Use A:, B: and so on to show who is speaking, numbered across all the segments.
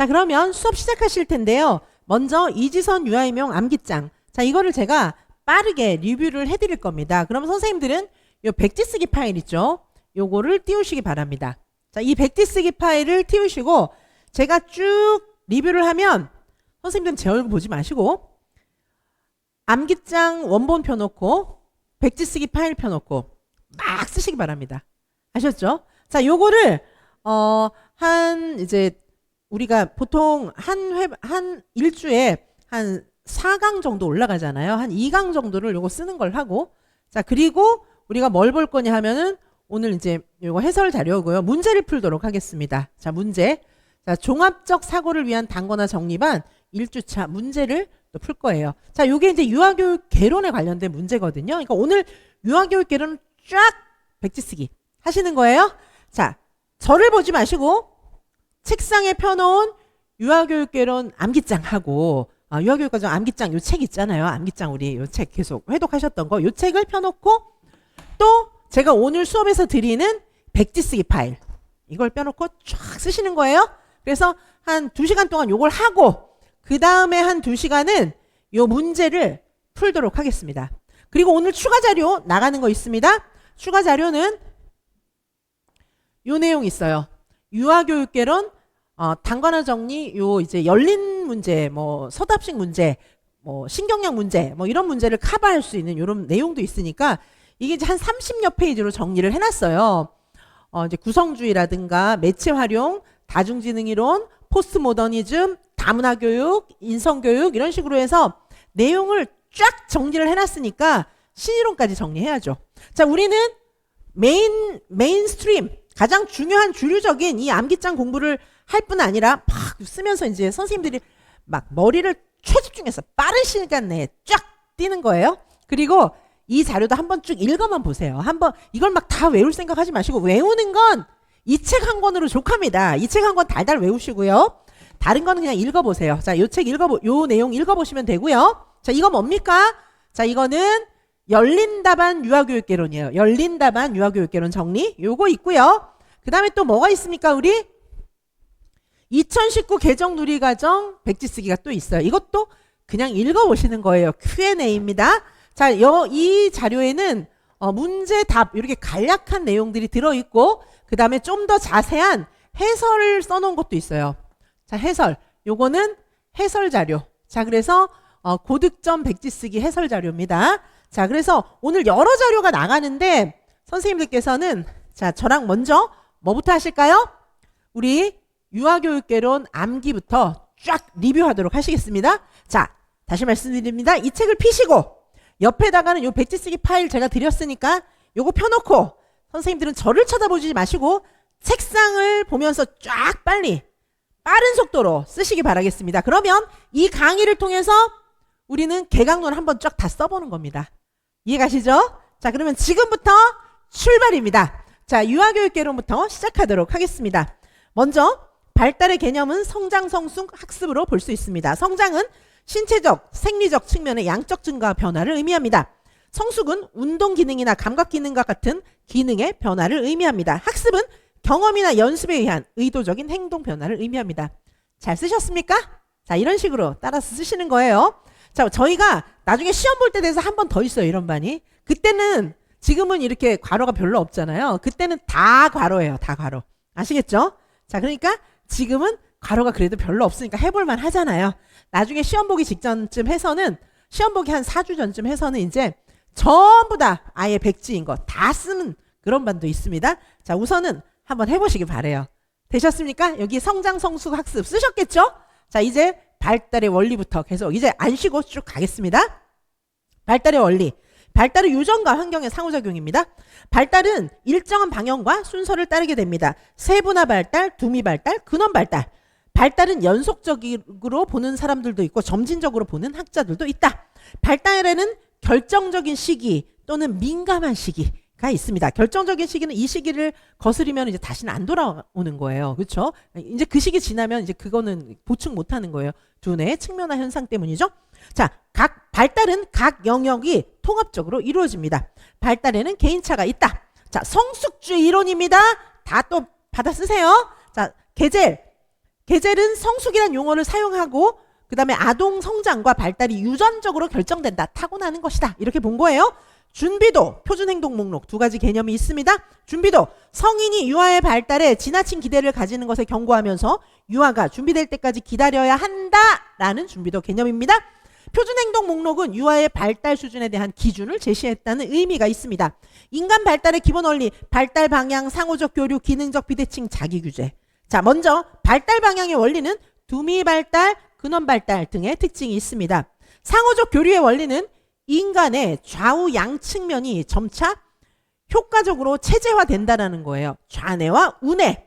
A: 자, 그러면 수업 시작하실 텐데요. 먼저 이지선 유아인명 암기장. 자, 이거를 제가 빠르게 리뷰를 해드릴 겁니다. 그럼 선생님들은 요 백지 쓰기 파일 있죠? 요거를 띄우시기 바랍니다. 자, 이 백지 쓰기 파일을 띄우시고 제가 쭉 리뷰를 하면 선생님들은 제 얼굴 보지 마시고 암기장 원본 펴놓고 백지 쓰기 파일 펴놓고 막 쓰시기 바랍니다. 아셨죠? 자, 요거를 이제 우리가 보통 한 일주에 한 4강 정도 올라가잖아요. 한 2강 정도를 요거 쓰는 걸 하고, 자, 그리고 우리가 뭘 볼 거냐 하면은 오늘 이제 요거 해설 자료고요. 문제를 풀도록 하겠습니다. 자, 문제. 자, 종합적 사고를 위한 단거나 정리반 1주차 문제를 또 풀 거예요. 자, 요게 이제 유아교육 개론에 관련된 문제거든요. 그러니까 오늘 유아교육 개론 쫙 백지 쓰기 하시는 거예요. 자, 저를 보지 마시고 책상에 펴놓은 유아교육 개론 암기장하고 유아교육과정 암기장 요 책 있잖아요. 암기장 우리 요 책 계속 회독하셨던 거 요 책을 펴놓고 또 제가 오늘 수업에서 드리는 백지 쓰기 파일 이걸 펴놓고 쫙 쓰시는 거예요. 그래서 한 2시간 동안 요걸 하고 그 다음에 한 2시간은 요 문제를 풀도록 하겠습니다. 그리고 오늘 추가 자료 나가는 거 있습니다. 추가 자료는 요 내용 있어요. 유아교육개론 단거나 정리 요 이제 열린 문제 뭐 서답식 문제 뭐 신경량 문제 뭐 이런 문제를 커버할 수 있는 요런 내용도 있으니까 이게 이제 한 30여 페이지로 정리를 해놨어요. 이제 구성주의라든가 매체 활용, 다중지능 이론, 포스트 모더니즘, 다문화 교육, 인성교육 이런 식으로 해서 내용을 쫙 정리를 해놨으니까 신이론까지 정리해야죠. 자, 우리는 메인스트림 가장 중요한 주류적인 이 암기장 공부를 할 뿐 아니라 막 쓰면서 이제 선생님들이 막 머리를 최집중해서 빠른 시간 내에 쫙 뛰는 거예요. 그리고 이 자료도 한번 쭉 읽어만 보세요. 한번 이걸 막 다 외울 생각하지 마시고 외우는 건 이 책 한 권으로 족합니다. 이 책 한 권 달달 외우시고요. 다른 거는 그냥 읽어보세요. 자, 요 책 요 내용 읽어보시면 되고요. 자, 이거 뭡니까? 자, 이거는 열린 답안 유아교육개론이에요. 열린 답안 유아교육개론 정리. 요거 있고요. 그 다음에 또 뭐가 있습니까, 우리? 2019 개정 누리과정 백지 쓰기가 또 있어요. 이것도 그냥 읽어보시는 거예요. Q&A입니다. 자, 이 자료에는 문제 답 이렇게 간략한 내용들이 들어있고 그 다음에 좀 더 자세한 해설을 써놓은 것도 있어요. 자, 해설. 요거는 해설 자료. 자, 그래서 고득점 백지 쓰기 해설 자료입니다. 자, 그래서 오늘 여러 자료가 나가는데 선생님들께서는 자, 저랑 먼저 뭐부터 하실까요? 우리 유아교육개론 암기부터 쫙 리뷰하도록 하시겠습니다. 자, 다시 말씀드립니다. 이 책을 피시고 옆에다가는 요 백지 쓰기 파일 제가 드렸으니까 요거 펴놓고 선생님들은 저를 쳐다보지 마시고 책상을 보면서 쫙 빨리 빠른 속도로 쓰시기 바라겠습니다. 그러면 이 강의를 통해서 우리는 개강론 한번 쫙 다 써보는 겁니다. 이해가시죠? 자, 그러면 지금부터 출발입니다. 자, 유아교육개론부터 시작하도록 하겠습니다. 먼저 발달의 개념은 성장, 성숙, 학습으로 볼 수 있습니다. 성장은 신체적, 생리적 측면의 양적 증가 변화를 의미합니다. 성숙은 운동 기능이나 감각 기능과 같은 기능의 변화를 의미합니다. 학습은 경험이나 연습에 의한 의도적인 행동 변화를 의미합니다. 잘 쓰셨습니까? 자, 이런 식으로 따라서 쓰시는 거예요. 자, 저희가 나중에 시험 볼 때 돼서 한 번 더 있어요, 이런 반이. 그때는 지금은 이렇게 괄호가 별로 없잖아요. 그때는 다 괄호예요, 다 괄호. 아시겠죠? 자, 그러니까 지금은 괄호가 그래도 별로 없으니까 해볼만 하잖아요. 나중에 시험 보기 직전쯤 해서는 시험 보기 한 4주 전쯤 해서는 이제 전부 다 아예 백지인 거 다 쓰는 그런 반도 있습니다. 자, 우선은 한번 해보시기 바래요. 되셨습니까? 여기 성장, 성숙, 학습 쓰셨겠죠? 자, 이제 발달의 원리부터 계속 이제 안 쉬고 쭉 가겠습니다. 발달의 원리. 발달은 유전과 환경의 상호작용입니다. 발달은 일정한 방향과 순서를 따르게 됩니다. 세분화 발달, 두미 발달, 근원 발달. 발달은 연속적으로 보는 사람들도 있고 점진적으로 보는 학자들도 있다. 발달에는 결정적인 시기 또는 민감한 시기가 있습니다. 결정적인 시기는 이 시기를 거스리면 이제 다시는 안 돌아오는 거예요. 그렇죠? 이제 그 시기 지나면 이제 그거는 보충 못 하는 거예요. 두뇌의 측면화 현상 때문이죠. 자, 발달은 각 영역이 통합적으로 이루어집니다. 발달에는 개인차가 있다. 자, 성숙주의 이론입니다. 다 또 받아 쓰세요. 자, 게젤 게젤은 성숙이란 용어를 사용하고 그 다음에 아동 성장과 발달이 유전적으로 결정된다. 타고나는 것이다. 이렇게 본 거예요. 준비도, 표준행동 목록 두 가지 개념이 있습니다. 준비도, 성인이 유아의 발달에 지나친 기대를 가지는 것에 경고하면서 유아가 준비될 때까지 기다려야 한다라는 준비도 개념입니다. 표준행동 목록은 유아의 발달 수준에 대한 기준을 제시했다는 의미가 있습니다. 인간 발달의 기본 원리, 발달 방향, 상호적 교류, 기능적 비대칭, 자기규제. 자, 먼저 발달 방향의 원리는 두미 발달, 근원 발달 등의 특징이 있습니다. 상호적 교류의 원리는 인간의 좌우 양측면이 점차 효과적으로 체제화된다는 거예요. 좌뇌와 우뇌,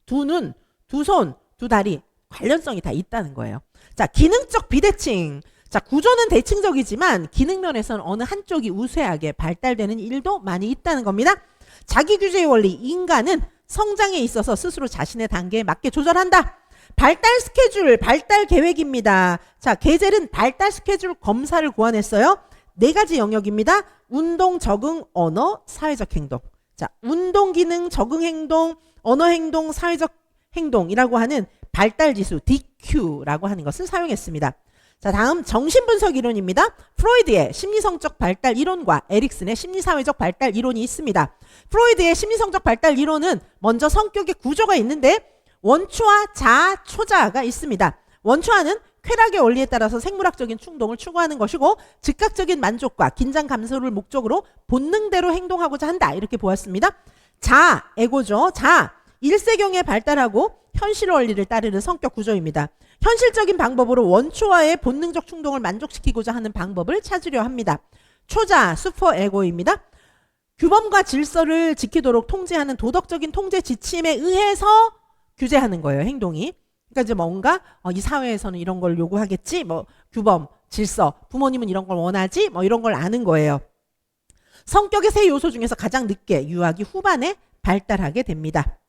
A: 두 눈, 두 손, 두 다리 관련성이 다 있다는 거예요. 자, 기능적 비대칭. 자, 구조는 대칭적이지만 기능 면에서는 어느 한쪽이 우세하게 발달되는 일도 많이 있다는 겁니다. 자기규제의 원리, 인간은 성장에 있어서 스스로 자신의 단계에 맞게 조절한다. 발달 스케줄, 발달 계획입니다. 자, 게젤은 발달 스케줄 검사를 고안했어요. 4가지 영역입니다. 운동, 적응, 언어, 사회적 행동. 자, 운동 기능, 적응 행동, 언어 행동, 사회적 행동이라고 하는 발달 지수 DQ라고 하는 것을 사용했습니다. 자, 다음 정신분석 이론입니다. 프로이드의 심리성적 발달 이론과 에릭슨의 심리사회적 발달 이론이 있습니다. 프로이드의 심리성적 발달 이론은 먼저 성격의 구조가 있는데 원초화, 자아, 초자아가 있습니다. 원초화는 쾌락의 원리에 따라서 생물학적인 충동을 추구하는 것이고 즉각적인 만족과 긴장 감소를 목적으로 본능대로 행동하고자 한다. 이렇게 보았습니다. 자아, 에고죠. 자아, 1세경에 발달하고 현실 원리를 따르는 성격 구조입니다. 현실적인 방법으로 원초화의 본능적 충동을 만족시키고자 하는 방법을 찾으려 합니다. 초자아, 슈퍼에고입니다. 규범과 질서를 지키도록 통제하는 도덕적인 통제 지침에 의해서 규제하는 거예요, 행동이. 그러니까 이제 뭔가 이 사회에서는 이런 걸 요구하겠지, 뭐 규범, 질서, 부모님은 이런 걸 원하지, 뭐 이런 걸 아는 거예요. 성격의 세 요소 중에서 가장 늦게 유아기 후반에 발달하게 됩니다.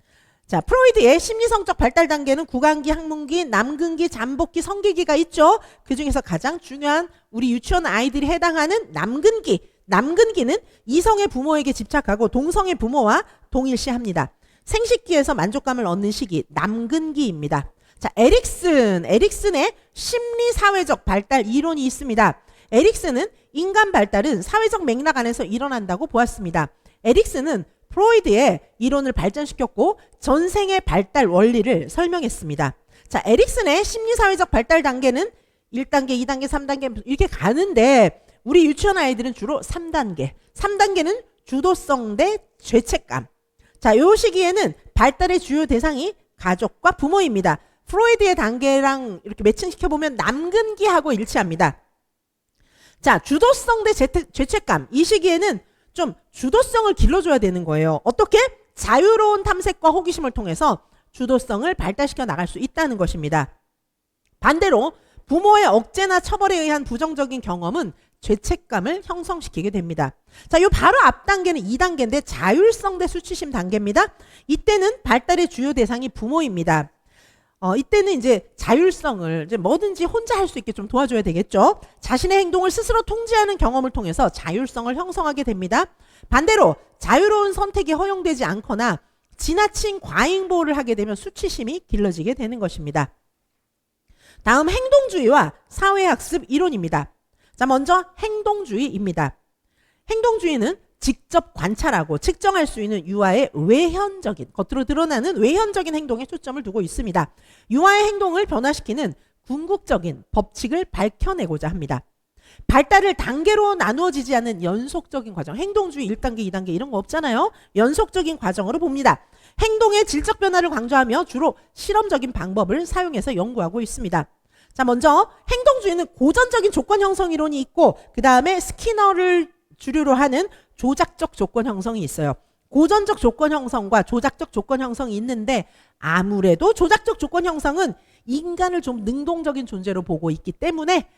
A: 자, 프로이드의 심리성적 발달 단계는 구강기, 학문기, 남근기, 잠복기, 성기기가 있죠. 그 중에서 가장 중요한 우리 유치원 아이들이 해당하는 남근기. 남근기는 이성의 부모에게 집착하고 동성의 부모와 동일시합니다. 생식기에서 만족감을 얻는 시기, 남근기입니다. 자, 에릭슨의 심리사회적 발달 이론이 있습니다. 에릭슨은 인간 발달은 사회적 맥락 안에서 일어난다고 보았습니다. 에릭슨은 프로이드의 이론을 발전시켰고 전생의 발달 원리를 설명했습니다. 자, 에릭슨의 심리사회적 발달 단계는 1단계, 2단계, 3단계 이렇게 가는데 우리 유치원 아이들은 주로 3단계. 3단계는 주도성 대 죄책감. 자, 요 시기에는 발달의 주요 대상이 가족과 부모입니다. 프로이드의 단계랑 이렇게 매칭시켜보면 남근기하고 일치합니다. 자, 주도성 대 죄책감. 이 시기에는 좀 주도성을 길러줘야 되는 거예요. 어떻게? 자유로운 탐색과 호기심을 통해서 주도성을 발달시켜 나갈 수 있다는 것입니다. 반대로 부모의 억제나 처벌에 의한 부정적인 경험은 죄책감을 형성시키게 됩니다. 자, 요 바로 앞 단계는 2단계인데 자율성 대 수치심 단계입니다. 이때는 발달의 주요 대상이 부모입니다. 이때는 이제 자율성을 이제 뭐든지 혼자 할 수 있게 좀 도와줘야 되겠죠. 자신의 행동을 스스로 통제하는 경험을 통해서 자율성을 형성하게 됩니다. 반대로 자유로운 선택이 허용되지 않거나 지나친 과잉보호를 하게 되면 수치심이 길러지게 되는 것입니다. 다음 행동주의와 사회학습 이론입니다. 자, 먼저 행동주의입니다. 행동주의는 직접 관찰하고 측정할 수 있는 유아의 외현적인, 겉으로 드러나는 외현적인 행동에 초점을 두고 있습니다. 유아의 행동을 변화시키는 궁극적인 법칙을 밝혀내고자 합니다. 발달을 단계로 나누어지지 않는 연속적인 과정, 행동주의 1단계, 2단계 이런 거 없잖아요. 연속적인 과정으로 봅니다. 행동의 질적 변화를 강조하며 주로 실험적인 방법을 사용해서 연구하고 있습니다. 자, 먼저 행동주의는 고전적인 조건 형성 이론이 있고 그 다음에 스키너를 주류로 하는 조작적 조건 형성이 있어요. 고전적 조건 형성과 조작적 조건 형성이 있는데 아무래도 조작적 조건 형성은 인간을 좀 능동적인 존재로 보고 있기 때문에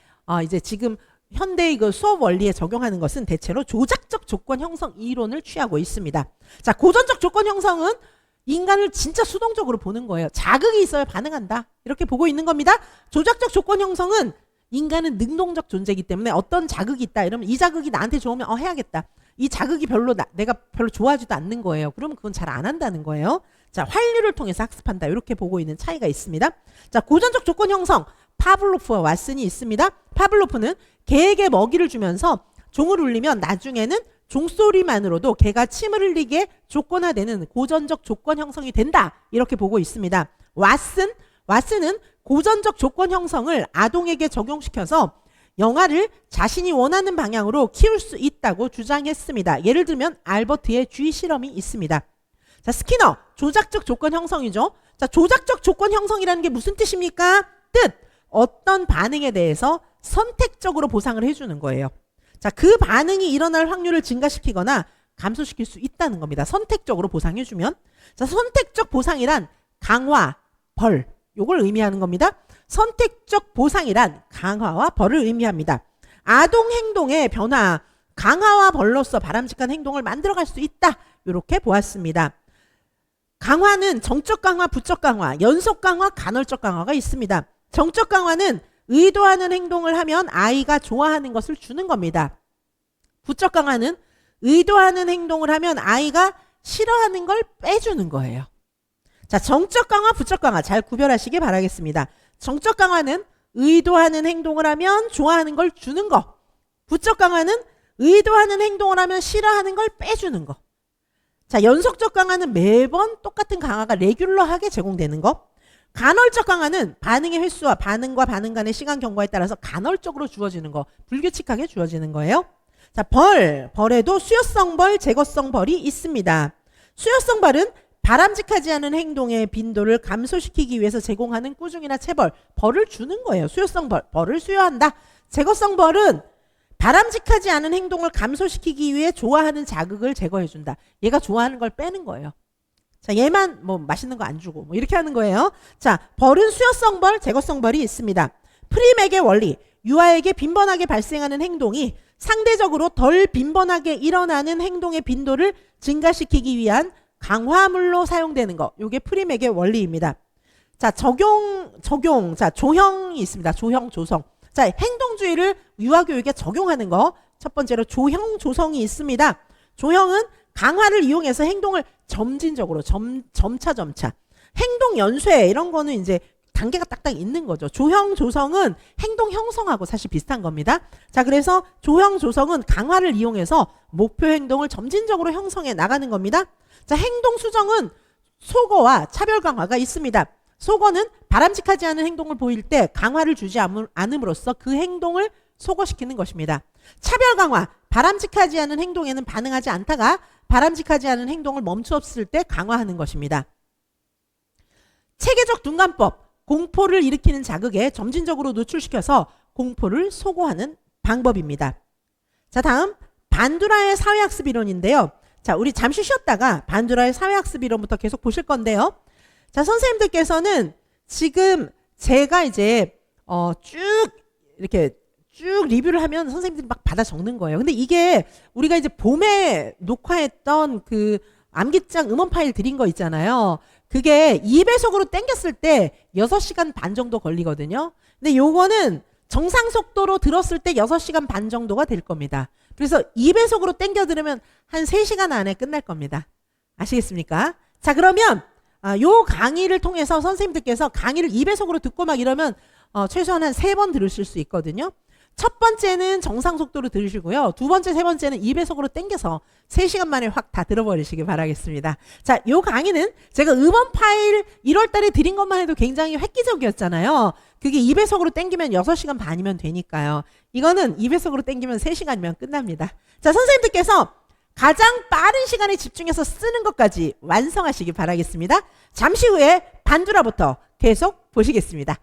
A: 이제 지금 현대의 그 수업 원리에 적용하는 것은 대체로 조작적 조건 형성 이론을 취하고 있습니다. 자, 고전적 조건 형성은 인간을 진짜 수동적으로 보는 거예요. 자극이 있어야 반응한다. 이렇게 보고 있는 겁니다. 조작적 조건 형성은 인간은 능동적 존재이기 때문에 어떤 자극이 있다 이러면 이 자극이 나한테 좋으면 해야겠다. 이 자극이 별로 내가 별로 좋아하지도 않는 거예요. 그러면 그건 잘 안 한다는 거예요. 자, 활류를 통해서 학습한다. 이렇게 보고 있는 차이가 있습니다. 자, 고전적 조건 형성. 파블로프와 왓슨이 있습니다. 파블로프는 개에게 먹이를 주면서 종을 울리면 나중에는 종소리만으로도 개가 침을 흘리게 조건화되는 고전적 조건 형성이 된다. 이렇게 보고 있습니다. 왓슨은 고전적 조건 형성을 아동에게 적용시켜서 영아를 자신이 원하는 방향으로 키울 수 있다고 주장했습니다. 예를 들면 알버트의 쥐 실험이 있습니다. 자, 스키너, 조작적 조건 형성이죠. 자, 조작적 조건 형성이라는 게 무슨 뜻입니까? 어떤 반응에 대해서 선택적으로 보상을 해주는 거예요. 자, 그 반응이 일어날 확률을 증가시키거나 감소시킬 수 있다는 겁니다. 선택적으로 보상해주면. 자, 선택적 보상이란 강화, 벌, 요걸 의미하는 겁니다. 선택적 보상이란 강화와 벌을 의미합니다. 아동 행동의 변화, 강화와 벌로서 바람직한 행동을 만들어갈 수 있다. 이렇게 보았습니다. 강화는 정적 강화, 부적 강화, 연속 강화, 간헐적 강화가 있습니다. 정적 강화는 의도하는 행동을 하면 아이가 좋아하는 것을 주는 겁니다. 부적 강화는 의도하는 행동을 하면 아이가 싫어하는 걸 빼주는 거예요. 자, 정적 강화, 부적 강화 잘 구별하시기 바라겠습니다. 정적 강화는 의도하는 행동을 하면 좋아하는 걸 주는 거. 부적 강화는 의도하는 행동을 하면 싫어하는 걸 빼주는 거. 자, 연속적 강화는 매번 똑같은 강화가 레귤러하게 제공되는 거. 간헐적 강화는 반응의 횟수와 반응과 반응 간의 시간 경과에 따라서 간헐적으로 주어지는 거, 불규칙하게 주어지는 거예요. 자, 벌에도 수요성 벌, 제거성 벌이 있습니다. 수요성 벌은 바람직하지 않은 행동의 빈도를 감소시키기 위해서 제공하는 꾸중이나 체벌, 벌을 주는 거예요. 수요성 벌, 벌을 수요한다. 제거성 벌은 바람직하지 않은 행동을 감소시키기 위해 좋아하는 자극을 제거해준다. 얘가 좋아하는 걸 빼는 거예요. 자, 얘만 뭐 맛있는 거 안 주고 뭐 이렇게 하는 거예요. 자, 벌은 수요성 벌, 제거성 벌이 있습니다. 프림에게 원리, 유아에게 빈번하게 발생하는 행동이 상대적으로 덜 빈번하게 일어나는 행동의 빈도를 증가시키기 위한 강화물로 사용되는 거. 요게 프림에게 원리입니다. 자, 자, 조형이 있습니다. 조형, 조성. 자, 행동주의를 유아교육에 적용하는 거. 첫 번째로 조형, 조성이 있습니다. 조형은 강화를 이용해서 행동을 점진적으로 점차 행동 연쇄 이런 거는 이제 단계가 딱딱 있는 거죠. 조형 조성은 행동 형성하고 사실 비슷한 겁니다. 자, 그래서 조형 조성은 강화를 이용해서 목표 행동을 점진적으로 형성해 나가는 겁니다. 자, 행동 수정은 소거와 차별 강화가 있습니다. 소거는 바람직하지 않은 행동을 보일 때 강화를 주지 않음으로써 그 행동을 소거시키는 것입니다. 차별 강화, 바람직하지 않은 행동에는 반응하지 않다가 바람직하지 않은 행동을 멈추었을 때 강화하는 것입니다. 체계적 둔감법, 공포를 일으키는 자극에 점진적으로 노출시켜서 공포를 소거하는 방법입니다. 자, 다음 반두라의 사회학습 이론인데요. 자, 우리 잠시 쉬었다가 반두라의 사회학습 이론부터 계속 보실 건데요. 자, 선생님들께서는 지금 제가 이제 이렇게 쭉 리뷰를 하면 선생님들이 막 받아 적는 거예요. 근데 이게 우리가 이제 봄에 녹화했던 그 암기장 음원 파일 드린 거 있잖아요. 그게 2배속으로 당겼을 때 6시간 반 정도 걸리거든요. 근데 요거는 정상 속도로 들었을 때 6시간 반 정도가 될 겁니다. 그래서 2배속으로 당겨 들으면 한 3시간 안에 끝날 겁니다. 아시겠습니까? 자, 그러면 요 강의를 통해서 선생님들께서 강의를 2배속으로 듣고 막 이러면 최소한 한 3번 들으실 수 있거든요. 첫 번째는 정상 속도로 들으시고요. 두 번째, 세 번째는 2배속으로 당겨서 3시간 만에 확 다 들어버리시기 바라겠습니다. 자, 요 강의는 제가 음원 파일 1월 달에 드린 것만 해도 굉장히 획기적이었잖아요. 그게 2배속으로 당기면 6시간 반이면 되니까요. 이거는 2배속으로 당기면 3시간이면 끝납니다. 자, 선생님들께서 가장 빠른 시간에 집중해서 쓰는 것까지 완성하시기 바라겠습니다. 잠시 후에 반두라부터 계속 보시겠습니다.